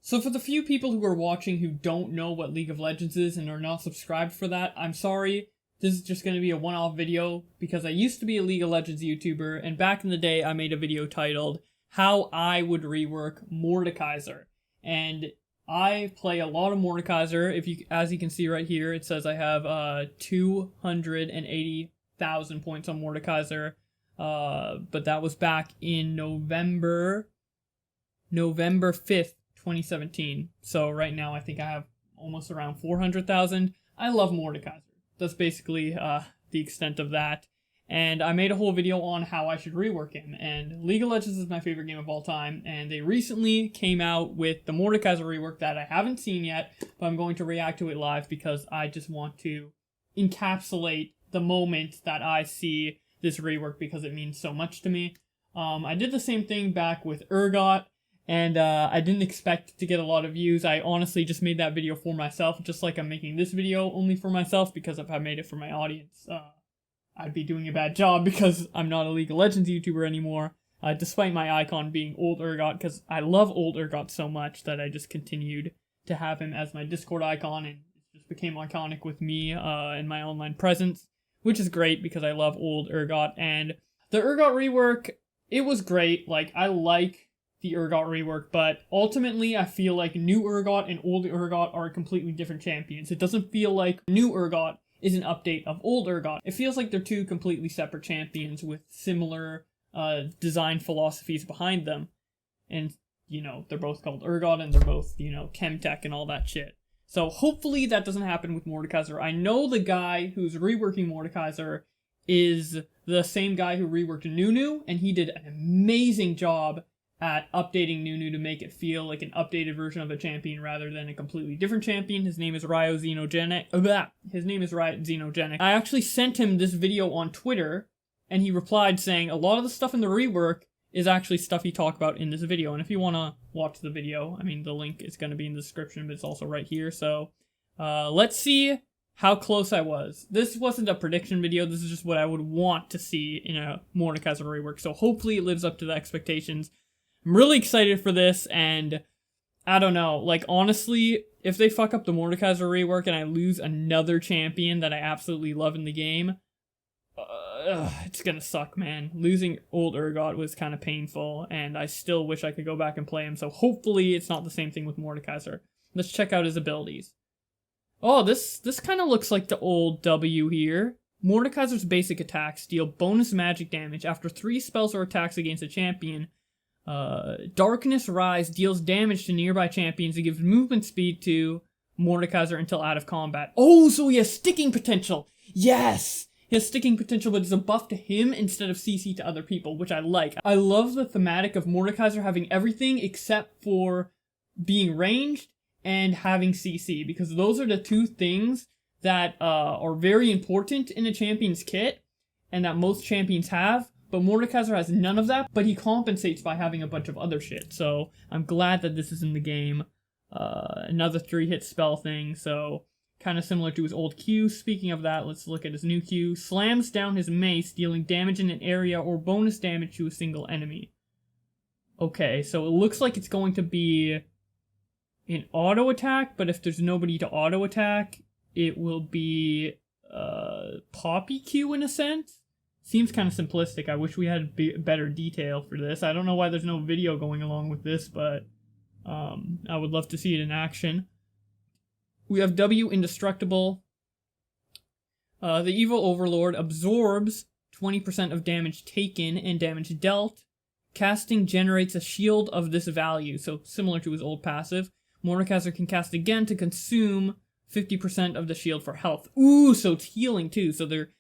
So for the few people who are watching who don't know what League of Legends is and are not subscribed for that, I'm sorry. This is just going to be a one-off video because I used to be a League of Legends YouTuber, and back in the day I made a video titled How I Would Rework Mordekaiser. And I play a lot of Mordekaiser. As you can see right here, it says I have 280,000 points on Mordekaiser. But that was back in November 5th, 2017. So right now I think I have almost around 400,000. I love Mordekaiser. That's basically the extent of that. And I made a whole video on how I should rework him. And League of Legends is my favorite game of all time. And they recently came out with the Mordekaiser rework that I haven't seen yet, but I'm going to react to it live because I just want to encapsulate the moment that I see this rework because it means so much to me. I did the same thing back with Urgot. And I didn't expect to get a lot of views. I honestly just made that video for myself, just like I'm making this video only for myself, because if I made it for my audience, I'd be doing a bad job because I'm not a League of Legends YouTuber anymore, despite my icon being old Urgot, because I love old Urgot so much that I just continued to have him as my Discord icon, and it just became iconic with me and my online presence, which is great because I love old Urgot. And the Urgot rework, it was great. Like, I like the Urgot rework, but ultimately I feel like new Urgot and old Urgot are completely different champions. It doesn't feel like new Urgot is an update of old Urgot. It feels like they're two completely separate champions with similar design philosophies behind them. And, they're both called Urgot and they're both, Chemtech and all that shit. So hopefully that doesn't happen with Mordekaiser. I know the guy who's reworking Mordekaiser is the same guy who reworked Nunu, and he did an amazing job at updating Nunu to make it feel like an updated version of a champion rather than a completely different champion. His name is Ryo Xenogenic. His name is Riot Xenogenic. I actually sent him this video on Twitter, and he replied saying a lot of the stuff in the rework is actually stuff he talked about in this video. And if you want to watch the video, the link is going to be in the description, but it's also right here. So let's see how close I was. This wasn't a prediction video. This is just what I would want to see in a Mordekaiser rework. So hopefully it lives up to the expectations. I'm really excited for this, and I don't know, like, honestly, if they fuck up the Mordekaiser rework and I lose another champion that I absolutely love in the game, it's gonna suck, man. Losing old Urgot was kind of painful, and I still wish I could go back and play him, so hopefully it's not the same thing with Mordekaiser. Let's check out his abilities. Oh, this kind of looks like the old W here. Mordekaiser's basic attacks deal bonus magic damage after 3 spells or attacks against a champion. Darkness Rise deals damage to nearby champions and gives movement speed to Mordekaiser until out of combat. Oh, so he has sticking potential! Yes! He has sticking potential, but it's a buff to him instead of CC to other people, which I like. I love the thematic of Mordekaiser having everything except for being ranged and having CC, because those are the two things that are very important in a champion's kit, and that most champions have. But Mordekaiser has none of that, but he compensates by having a bunch of other shit. So I'm glad that this is in the game. Another 3-hit spell thing, so kind of similar to his old Q. Speaking of that, let's look at his new Q. Slams down his mace, dealing damage in an area or bonus damage to a single enemy. Okay, so it looks like it's going to be an auto attack, but if there's nobody to auto attack, it will be Poppy Q in a sense. Seems kind of simplistic. I wish we had better detail for this. I don't know why there's no video going along with this, but I would love to see it in action. We have W Indestructible. The Evil Overlord absorbs 20% of damage taken and damage dealt. Casting generates a shield of this value, so similar to his old passive. Mordekaiser can cast again to consume 50% of the shield for health. Ooh, so it's healing too. So they're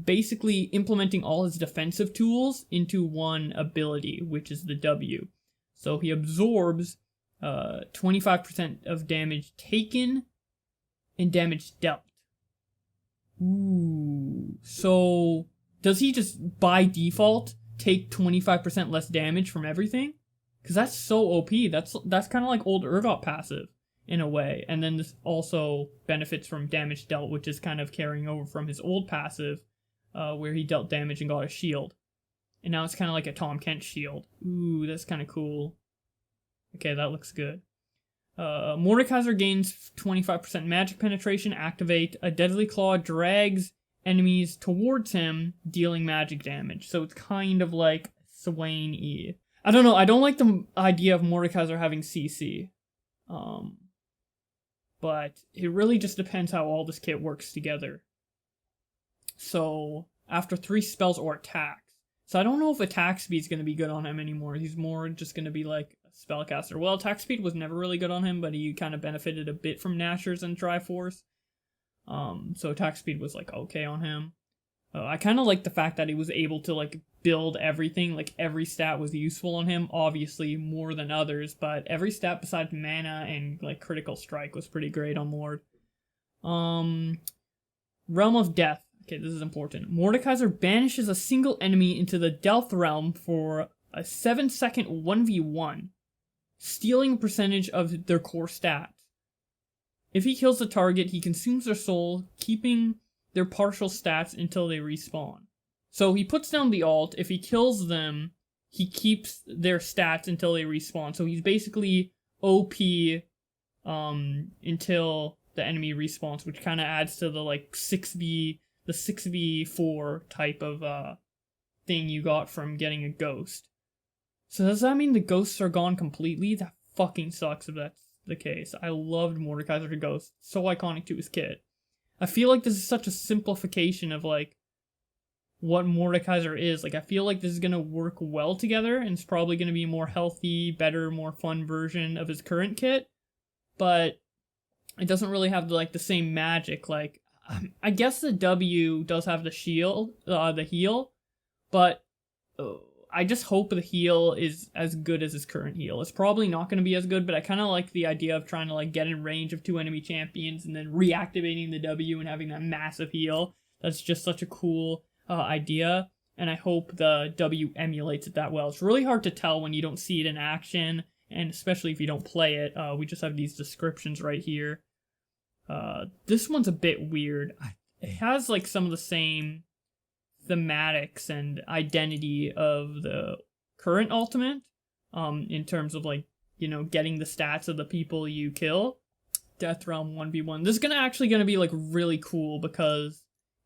basically implementing all his defensive tools into one ability, which is the W. So he absorbs 25% of damage taken and damage dealt. Ooh. So does he just by default take 25% less damage from everything? Because that's so OP. That's kind of like old Urgot passive in a way. And then this also benefits from damage dealt, which is kind of carrying over from his old passive, where he dealt damage and got a shield. And now it's kind of like a Tom Kent shield. Ooh, that's kind of cool. Okay, that looks good. Mordekaiser gains 25% magic penetration. Activate. A deadly claw drags enemies towards him, dealing magic damage. So it's kind of like Swain E. I don't know. I don't like the idea of Mordekaiser having CC. But it really just depends how all this kit works together. So after 3 spells or attacks. So I don't know if attack speed's going to be good on him anymore. He's more just going to be like a spellcaster. Well, attack speed was never really good on him, but he kind of benefited a bit from Nashers and Triforce. So attack speed was like okay on him. I kind of like the fact that he was able to like build everything. Like every stat was useful on him. Obviously more than others, but every stat besides mana and like critical strike was pretty great on Mord. Realm of Death. Okay, this is important. Mordekaiser banishes a single enemy into the Death Realm for a 7-second 1v1, stealing a percentage of their core stats. If he kills the target, he consumes their soul, keeping their partial stats until they respawn. So he puts down the alt. If he kills them, he keeps their stats until they respawn. So he's basically OP until the enemy respawns, which kind of adds to the like 6v4 type of thing you got from getting a ghost. So does that mean the ghosts are gone completely? That fucking sucks if that's the case. I loved Mordekaiser to Ghost. So iconic to his kit. I feel like this is such a simplification of like what Mordekaiser is. Like I feel like this is gonna work well together and it's probably gonna be a more healthy, better, more fun version of his current kit. But it doesn't really have like the same magic. Like I guess the W does have the shield, the heal, but I just hope the heal is as good as his current heal. It's probably not going to be as good, but I kind of like the idea of trying to like get in range of 2 enemy champions and then reactivating the W and having that massive heal. That's just such a cool idea, and I hope the W emulates it that well. It's really hard to tell when you don't see it in action, and especially if you don't play it. We just have these descriptions right here. This one's a bit weird. It has like some of the same thematics and identity of the current ultimate, in terms of like, you know, getting the stats of the people you kill. Death Realm 1v1. This is actually gonna be like really cool because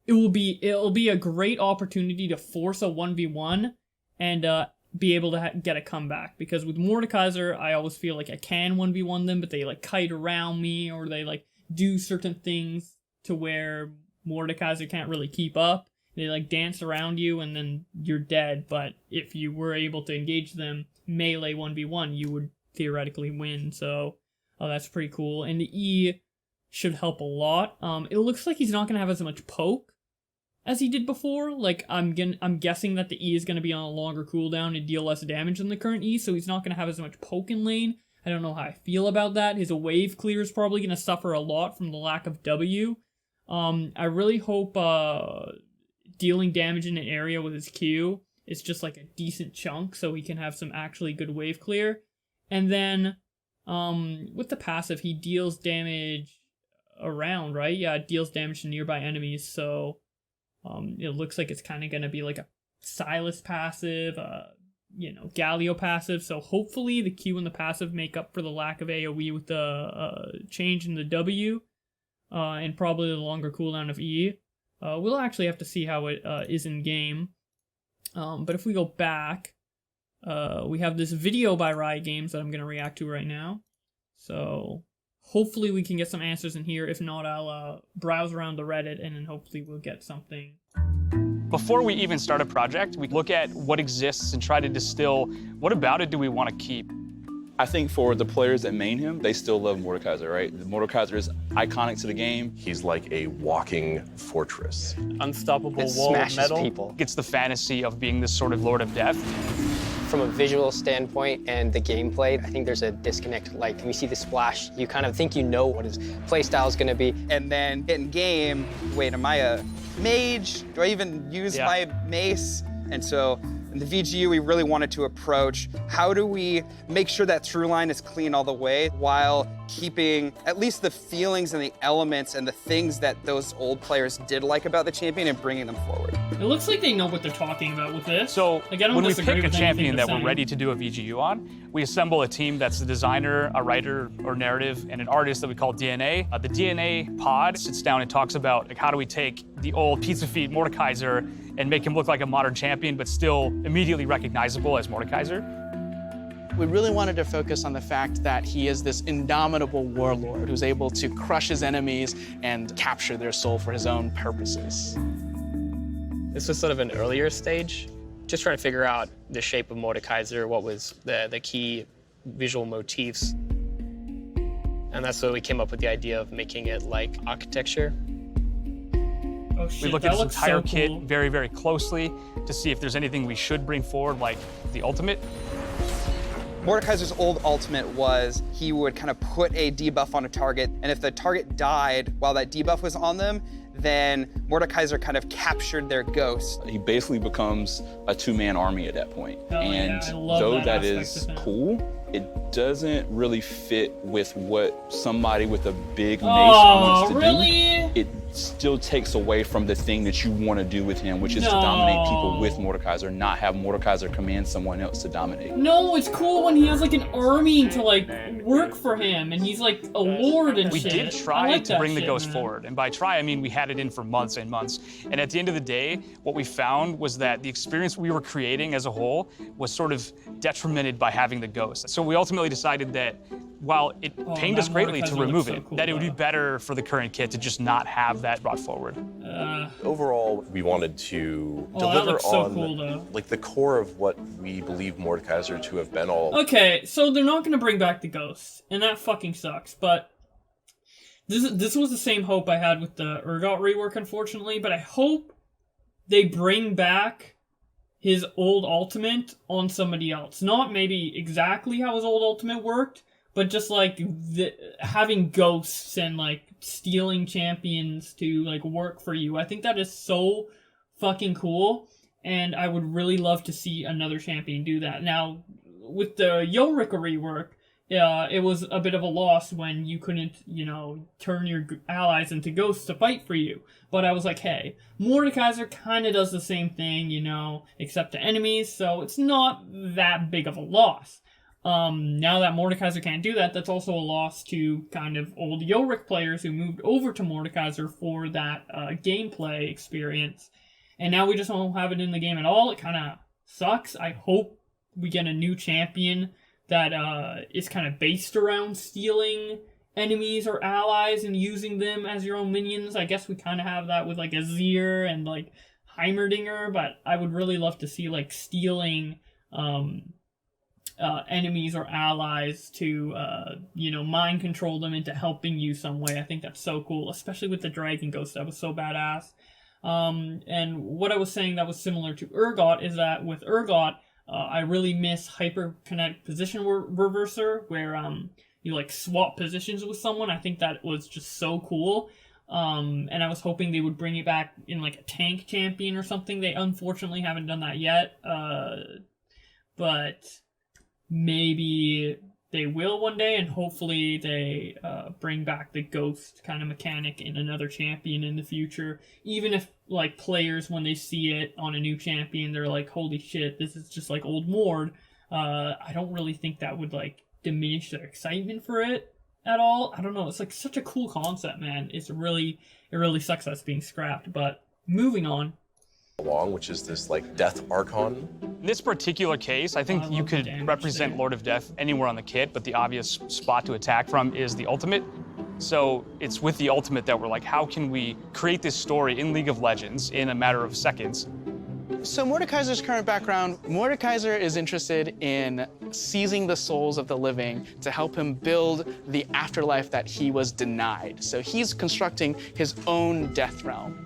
it'll be a great opportunity to force a 1v1 and be able to get a comeback. Because with Mordekaiser, I always feel like I can 1v1 them, but they like kite around me or they like do certain things to where Mordekaiser can't really keep up. They like dance around you and then you're dead, but if you were able to engage them melee 1v1, you would theoretically win, so that's pretty cool. And the E should help a lot. It looks like he's not going to have as much poke as he did before. Like, I'm guessing that the E is going to be on a longer cooldown and deal less damage than the current E, so he's not going to have as much poke in lane. I don't know how I feel about that. His wave clear is probably going to suffer a lot from the lack of W. I really hope dealing damage in an area with his Q is just like a decent chunk so he can have some actually good wave clear. And then with the passive, he deals damage around, right? Yeah, it deals damage to nearby enemies, so it looks like it's kind of going to be like a Silas passive, Galio passive, so hopefully the Q and the passive make up for the lack of AoE with the change in the W, and probably the longer cooldown of E. We'll actually have to see how it is in game. But if we go back, we have this video by Riot Games that I'm going to react to right now. So hopefully we can get some answers in here. If not, I'll browse around the Reddit and then hopefully we'll get something. Before we even start a project, we look at what exists and try to distill what about it do we want to keep. I think for the players that main him, they still love Mordekaiser, right? Mordekaiser is iconic to the game. He's like a walking fortress. Unstoppable It wall of smashes metal. people. It's the fantasy of being this sort of Lord of Death. From a visual standpoint and the gameplay, I think there's a disconnect. Like, when you see the splash, you kind of think you know what his playstyle is going to be. And then in game, wait, am I a mage? Do I even use my mace? And so In the VGU, we really wanted to approach how do we make sure that through line is clean all the way while keeping at least the feelings and the elements and the things that those old players did like about the champion and bringing them forward. It looks like they know what they're talking about with this. So like, I don't when we disagree pick a with champion that anything we're they're ready to do a VGU on, we assemble a team that's a designer, a writer or narrative, and an artist that we call DNA. The DNA pod sits down and talks about like, how do we take the old pizza feet Mordekaiser and make him look like a modern champion, but still immediately recognizable as Mordekaiser. We really wanted to focus on the fact that he is this indomitable warlord who's able to crush his enemies and capture their soul for his own purposes. This was sort of an earlier stage, just trying to figure out the shape of Mordekaiser, what was the key visual motifs. And that's where we came up with the idea of making it like architecture. Oh, shit, We looked at that this looks entire so kit cool. very, very closely to see if there's anything we should bring forward, like the ultimate. Mordekaiser's old ultimate was he would kind of put a debuff on a target, and if the target died while that debuff was on them, then Mordekaiser kind of captured their ghost. He basically becomes a two-man army at that point. Hell yeah, And I love though that that aspect is of him. cool, it doesn't really fit with what somebody with a big mace Oh, wants to really? do. It still takes away from the thing that you want to do with him, which is to dominate people with Mordekaiser, not have Mordekaiser command someone else to dominate. No, it's cool when he has like an army to like work for him, and he's like a lord and We shit. did I try like to that bring the shit, ghost man. forward, and by try I mean we had it in for months and months. And at the end of the day, what we found was that the experience we were creating as a whole was sort of detrimented by having the ghost. So we ultimately decided that while it pained that us greatly to Mordekaiser remove looks it, so cool, that it would be though. better for the current kit to just not have that brought forward. Overall, we wanted to Oh, that deliver looks so on cool, though. like the core of what we believe Mordekaiser to have been all. Okay, so they're not gonna bring back the ghosts, and that fucking sucks. But this was the same hope I had with the Urgot rework, unfortunately. But I hope they bring back his old ultimate on somebody else. Not maybe exactly how his old ultimate worked, but just like having ghosts and like stealing champions to like work for you. I think that is so fucking cool, and I would really love to see another champion do that. Now, with the Yorick rework, it was a bit of a loss when you couldn't, turn your allies into ghosts to fight for you. But I was like, hey, Mordekaiser kind of does the same thing, except to enemies, so it's not that big of a loss. Now that Mordekaiser can't do that, that's also a loss to kind of old Yorick players who moved over to Mordekaiser for that gameplay experience. And now we just don't have it in the game at all. It kind of sucks. I hope we get a new champion that is kind of based around stealing enemies or allies and using them as your own minions. I guess we kind of have that with like Azir and like Heimerdinger, but I would really love to see like stealing enemies or allies to mind control them into helping you some way. I think that's so cool, especially with the Dragon Ghost. That was so badass. And what I was saying that was similar to Urgot is that with Urgot, I really miss hyperkinetic position reverser, where you like swap positions with someone. I think that was just so cool. And I was hoping they would bring it back in like a tank champion or something. They unfortunately haven't done that yet. But maybe they will one day, and hopefully they bring back the ghost kind of mechanic in another champion in the future. Even if like players, when they see it on a new champion, they're like, holy shit, this is just like old Mord. I don't really think that would like diminish their excitement for it at all. I don't know. It's like such a cool concept, man. It really sucks that it's being scrapped. But moving on. Along, which is this like Death Archon. In this particular case, I think you could represent Lord of Death anywhere on the kit, but the obvious spot to attack from is the ultimate. So it's with the ultimate that we're like, how can we create this story in League of Legends in a matter of seconds? So Mordekaiser's current background, Mordekaiser is interested in seizing the souls of the living to help him build the afterlife that he was denied. So he's constructing his own death realm.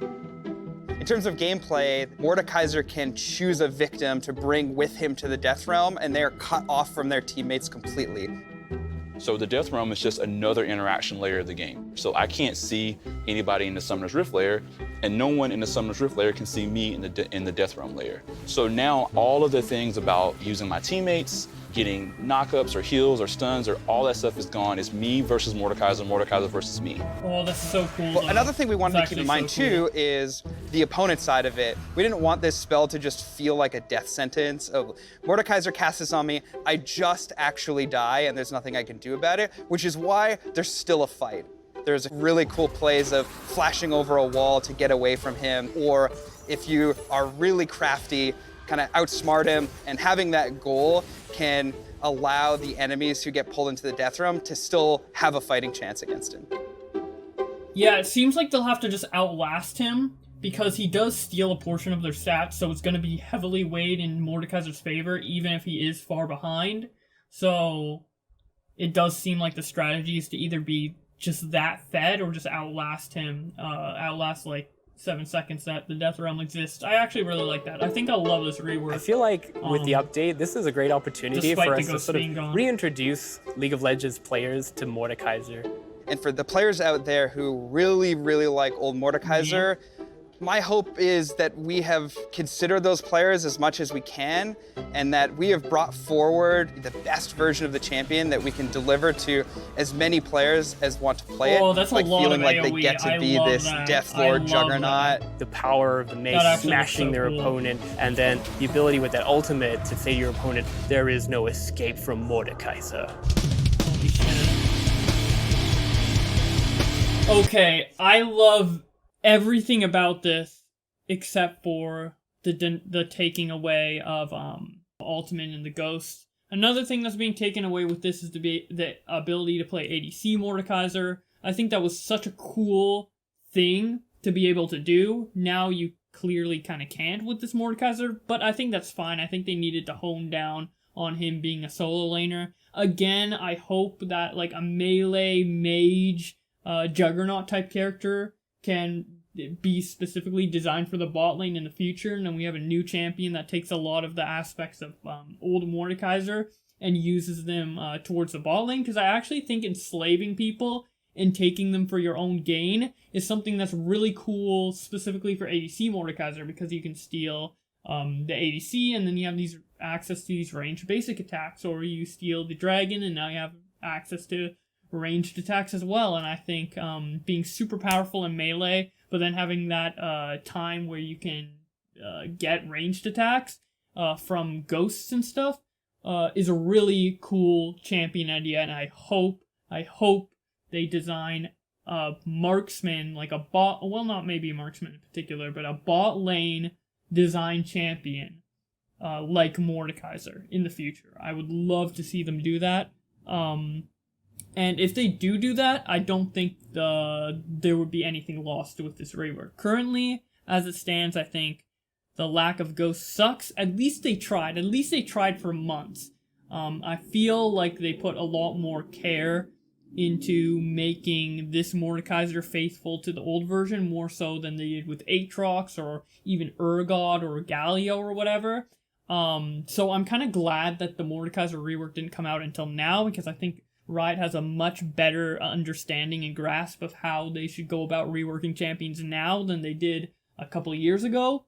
In terms of gameplay, Mordekaiser can choose a victim to bring with him to the Death Realm, and they are cut off from their teammates completely. So the Death Realm is just another interaction layer of the game. So I can't see anybody in the Summoner's Rift layer, and no one in the Summoner's Rift layer can see me in the Death Realm layer. So now all of the things about using my teammates, getting knockups or heals or stuns or all that stuff is gone. It's me versus Mordekaiser, Mordekaiser versus me. Oh, that's so cool. Well, another thing we wanted to keep in mind too is the opponent side of it. We didn't want this spell to just feel like a death sentence of Mordekaiser casts this on me, I just actually die and there's nothing I can do about it, which is why there's still a fight. There's really cool plays of flashing over a wall to get away from him, or if you are really crafty, kind of outsmart him, and having that goal can allow the enemies who get pulled into the Death Realm to still have a fighting chance against him. Yeah, it seems like they'll have to just outlast him, because he does steal a portion of their stats, so it's going to be heavily weighed in Mordekaiser's favor, even if he is far behind. So it does seem like the strategy is to either be just that fed, or just outlast him, outlast like 7 seconds that the Death Realm exists. I actually really like that. I think I'll love this rework. I feel like with the update, this is a great opportunity for us to sort of reintroduce League of Legends players to Mordekaiser. And for the players out there who really, really like old Mordekaiser, my hope is that we have considered those players as much as we can, and that we have brought forward the best version of the champion that we can deliver to as many players as want to play it. That's like a lot feeling of like AoE. they get to be this Death Lord juggernaut. The power of the mace smashing their opponent, and then the ability with that ultimate to say to your opponent, there is no escape from Mordekaiser. Holy shit. Okay, I love everything about this except for the taking away of ultimate and the ghosts. Another thing that's being taken away with this is the ability to play ADC Mordekaiser. I think that was such a cool thing to be able to do. Now you clearly kind of can't with this Mordekaiser, but I think that's fine. I think they needed to hone down on him being a solo laner. Again, I hope that like a melee mage juggernaut type character can be specifically designed for the bot lane in the future, and then we have a new champion that takes a lot of the aspects of old Mordekaiser and uses them towards the bot lane, because I actually think enslaving people and taking them for your own gain is something that's really cool, specifically for ADC Mordekaiser, because you can steal the ADC and then you have these access to these ranged basic attacks, or you steal the dragon and now you have access to ranged attacks as well. And I think being super powerful in melee, but then having that time where you can get ranged attacks from ghosts and stuff is a really cool champion idea. And I hope they design a marksman, like a bot, well, not maybe a marksman in particular, but a bot lane design champion like Mordekaiser in the future. I would love to see them do that. And if they do that, I don't think there would be anything lost with this rework. Currently, as it stands, I think the lack of ghosts sucks. At least they tried. At least they tried for months. I feel like they put a lot more care into making this Mordekaiser faithful to the old version, more so than they did with Aatrox or even Urgot or Galio or whatever. So I'm kind of glad that the Mordekaiser rework didn't come out until now, because I think Riot has a much better understanding and grasp of how they should go about reworking champions now than they did a couple of years ago.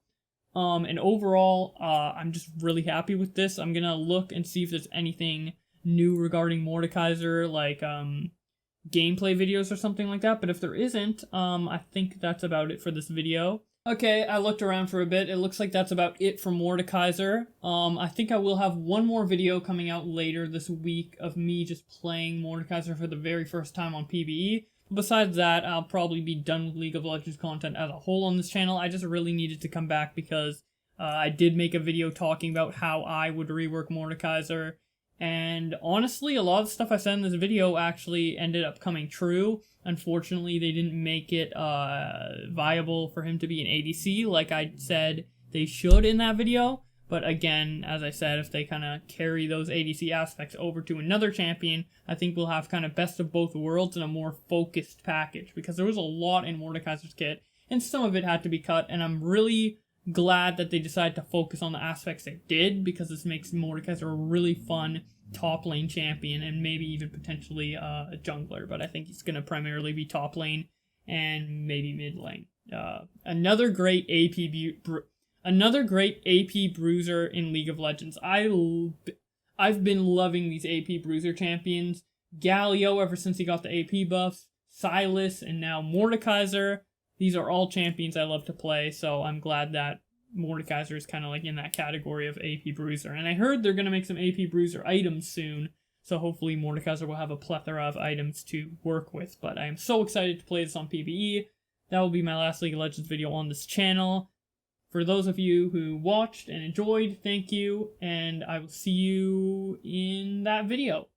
And overall, I'm just really happy with this. I'm gonna look and see if there's anything new regarding Mordekaiser, like gameplay videos or something like that, but if there isn't, I think that's about it for this video. Okay, I looked around for a bit. It looks like that's about it for Mordekaiser. I think I will have one more video coming out later this week of me just playing Mordekaiser for the very first time on PvE. Besides that, I'll probably be done with League of Legends content as a whole on this channel. I just really needed to come back because I did make a video talking about how I would rework Mordekaiser. And honestly, a lot of the stuff I said in this video actually ended up coming true. Unfortunately, they didn't make it viable for him to be an ADC like I said they should in that video. But again, as I said, if they kind of carry those ADC aspects over to another champion, I think we'll have kind of best of both worlds and a more focused package. Because there was a lot in Mordekaiser's kit, and some of it had to be cut, and I'm really glad that they decided to focus on the aspects they did, because this makes Mordekaiser a really fun top lane champion and maybe even potentially a jungler, but I think he's going to primarily be top lane and maybe mid lane. Another great AP bruiser in League of Legends. I've been loving these AP bruiser champions. Galio ever since he got the AP buffs, Silas, and now Mordekaiser. These are all champions I love to play, so I'm glad that Mordekaiser is kind of like in that category of AP bruiser. And I heard they're going to make some AP bruiser items soon, so hopefully Mordekaiser will have a plethora of items to work with. But I am so excited to play this on PvE. That will be my last League of Legends video on this channel. For those of you who watched and enjoyed, thank you, and I will see you in that video.